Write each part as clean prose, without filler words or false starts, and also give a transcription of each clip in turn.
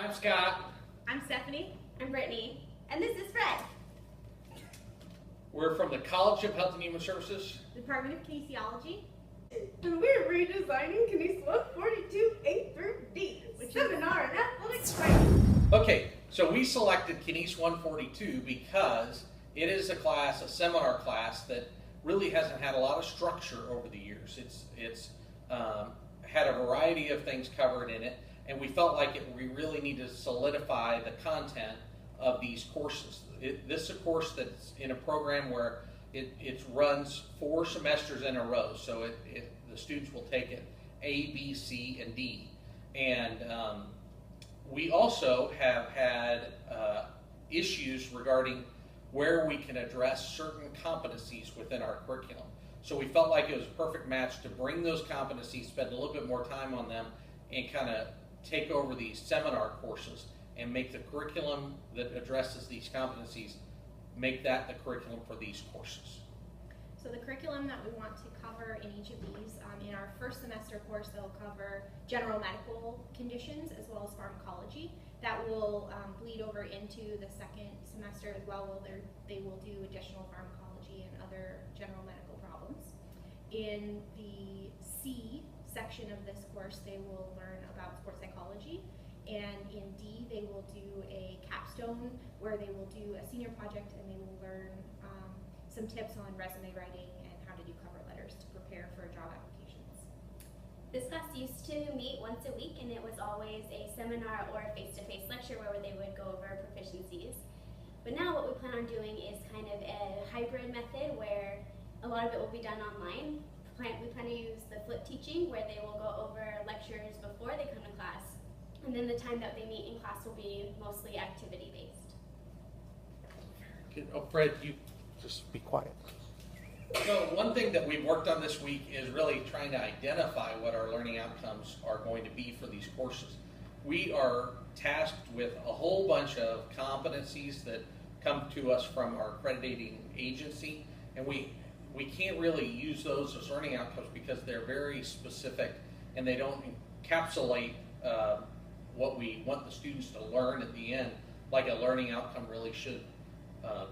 I'm Scott. I'm Stephanie. I'm Brittany. And this is Fred. We're from the College of Health and Human Services. Department of Kinesiology. And we're redesigning Kines 142 A through D, which seminar and athletics training. Okay, so we selected Kines 142 because it is a class, a seminar class that really hasn't had a lot of structure over the years. It's had a variety of things covered in it, and we felt like we really need to solidify the content of these courses. This is a course that's in a program where it runs 4 semesters in a row, so the students will take it A, B, C, and D. And we also have had issues regarding where we can address certain competencies within our curriculum. So we felt like it was a perfect match to bring those competencies, spend a little bit more time on them, and kind of take over these seminar courses and make the curriculum that addresses these competencies, make that the curriculum for these courses. So the curriculum that we want to cover in each of these, in our first semester course, they'll cover general medical conditions as well as pharmacology. That will bleed over into the second semester as well, where they will do additional pharmacology and other general medical problems. In the C section of this course, they will learn about sports psychology. And in D, they will do a capstone where they will do a senior project and they will learn some tips on resume writing and how to do cover letters to prepare for job applications. This class used to meet once a week, and it was always a seminar or a face-to-face lecture where they would go over proficiencies. But now what we plan on doing is kind of a hybrid method where a lot of it will be done online. We plan to use the flip teaching where they will go over lectures before they come to class, and then the time that they meet in class will be mostly activity-based. Oh, Fred, you Just be quiet. So one thing that we've worked on this week is really trying to identify what our learning outcomes are going to be for these courses. We are tasked with a whole bunch of competencies that come to us from our accrediting agency, and we can't really use those as learning outcomes because they're very specific and they don't encapsulate what we want the students to learn at the end like a learning outcome really should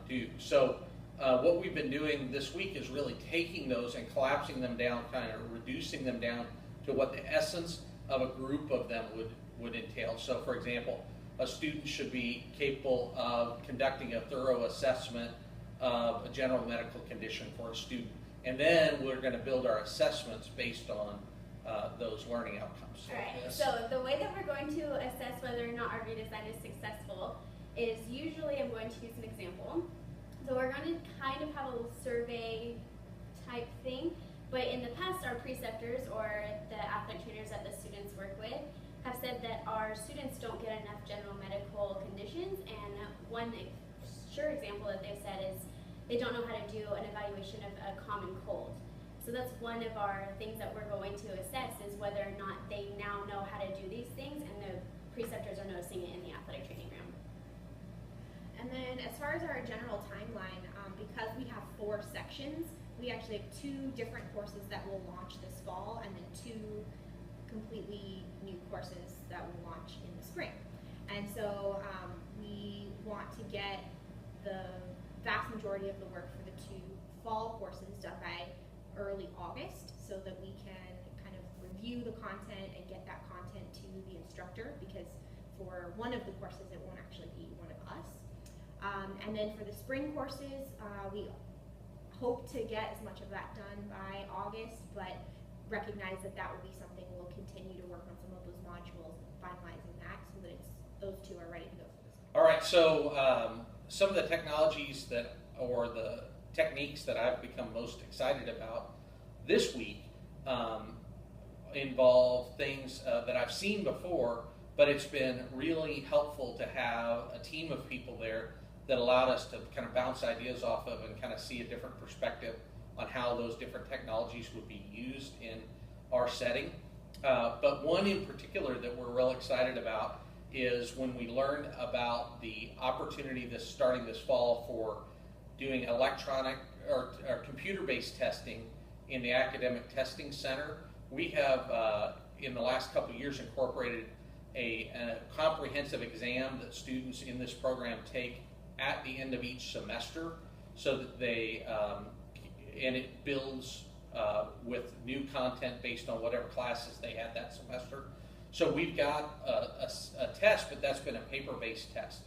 do. So what we've been doing this week is really taking those and collapsing them down, kind of reducing them down to what the essence of a group of them would entail. So for example, a student should be capable of conducting a thorough assessment of a general medical condition for a student. And then we're going to build our assessments based on those learning outcomes. All right, Yes. so the way that we're going to assess whether or not our redesign is successful is usually I'm going to use an example. So we're going to kind of have a little survey type thing, but in the past our preceptors or the athletic trainers that the students work with have said that our students don't get enough general medical conditions, and one sure example that they've said is they don't know how to do an evaluation of a common cold. So that's one of our things that we're going to assess is whether or not they now know how to do these things, and the preceptors are noticing it in the athletic training room. And then as far as our general timeline, because we have 4 sections, we actually have 2 different courses that will launch this fall and then 2 completely new courses that will launch in the spring. And so we want to get the vast majority of the work for the 2 fall courses done by early August so that we can kind of review the content and get that content to the instructor, because for one of the courses it won't actually be one of us. And then for the spring courses, we hope to get as much of that done by August, but recognize that that will be something we'll continue to work on some of those modules, finalizing that so that those 2 are ready to go for this. All right, so some of the technologies or the techniques that I've become most excited about this week involve things that I've seen before, but it's been really helpful to have a team of people there that allowed us to kind of bounce ideas off of and kind of see a different perspective on how those different technologies would be used in our setting. But one in particular that we're real excited about is when we learned about the opportunity starting this fall for doing electronic or computer-based testing in the academic testing center. We have, in the last couple of years, incorporated a comprehensive exam that students in this program take at the end of each semester, so that they, and it builds with new content based on whatever classes they had that semester. So we've got a test, but that's been a paper-based test.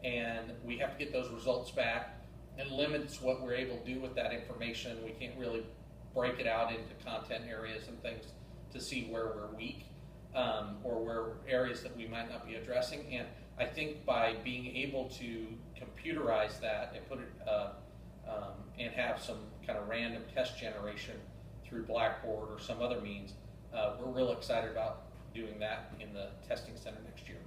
And we have to get those results back, and limits what we're able to do with that information. We can't really break it out into content areas and things to see where we're weak, or where areas that we might not be addressing. And I think by being able to computerize that and put it and have some kind of random test generation through Blackboard or some other means, we're real excited about doing that in the testing center next year.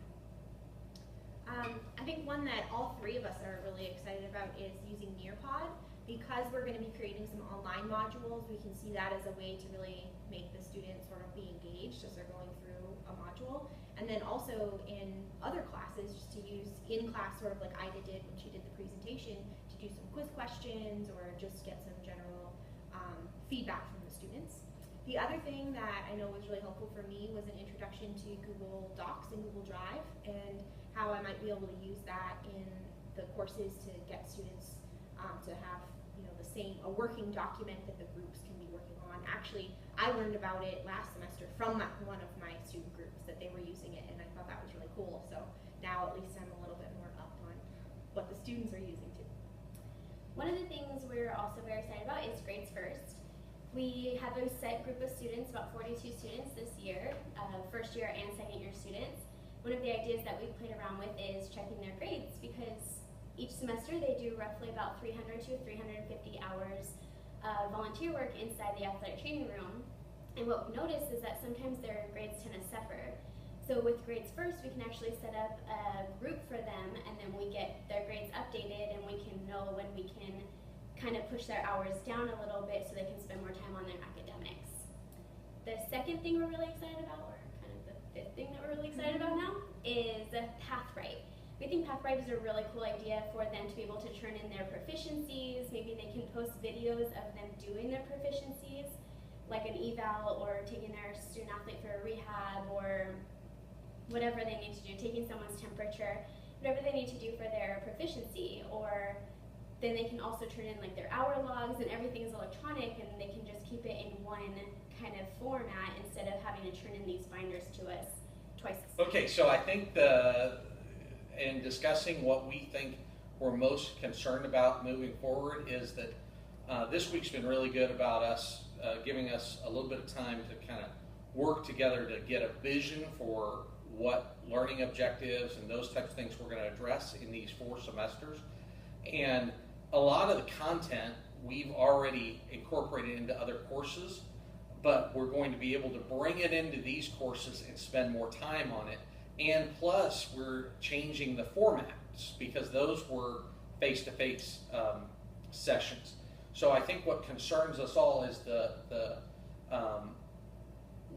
I think one that all three of us are really excited about is using Nearpod. Because we're going to be creating some online modules, we can see that as a way to really make the students sort of be engaged as they're going through a module. And then also in other classes, just to use in class, sort of like Ida did when she did the presentation, to do some quiz questions or just get some general feedback from the students. The other thing that I know was really helpful for me was an introduction to Google Docs and Google Drive, and how I might be able to use that in the courses to get students to have a working document that the groups can be working on. Actually, I learned about it last semester from one of my student groups that they were using it, and I thought that was really cool. So now at least I'm a little bit more up on what the students are using too. One of the things we're also very excited about is Grades First. We have a set group of students, about 42 students this year, first year and second year students. One of the ideas that we've played around with is checking their grades, because each semester they do roughly about 300 to 350 hours of volunteer work inside the athletic training room. And what we've noticed is that sometimes their grades tend to suffer. So with Grades First, we can actually set up a group for them, and then we get their grades updated, and we can know when we can kind of push their hours down a little bit so they can spend more time on their academics. The second thing we're really excited about, or kind of the fifth thing that we're really excited about now, is PathWrite. We think PathWrite is a really cool idea for them to be able to turn in their proficiencies. Maybe they can post videos of them doing their proficiencies, like an eval or taking their student athlete for a rehab, or whatever they need to do, taking someone's temperature, whatever they need to do for their proficiency. Or then they can also turn in like their hour logs, and everything is electronic, and they can just keep it in one kind of format instead of having to turn in these binders to us twice. Okay, so I think in discussing what we think we're most concerned about moving forward is that this week's been really good about us giving us a little bit of time to kind of work together to get a vision for what learning objectives and those types of things we're going to address in these 4 semesters. And a lot of the content we've already incorporated into other courses, but we're going to be able to bring it into these courses and spend more time on it. And plus, we're changing the formats, because those were face-to-face sessions. So I think what concerns us all is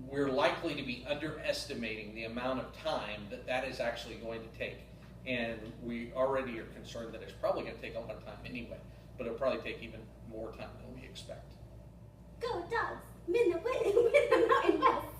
we're likely to be underestimating the amount of time that is actually going to take. And we already are concerned that it's probably going to take a lot of time anyway, but it'll probably take even more time than we expect. Go Dogs! Win the Mountain West!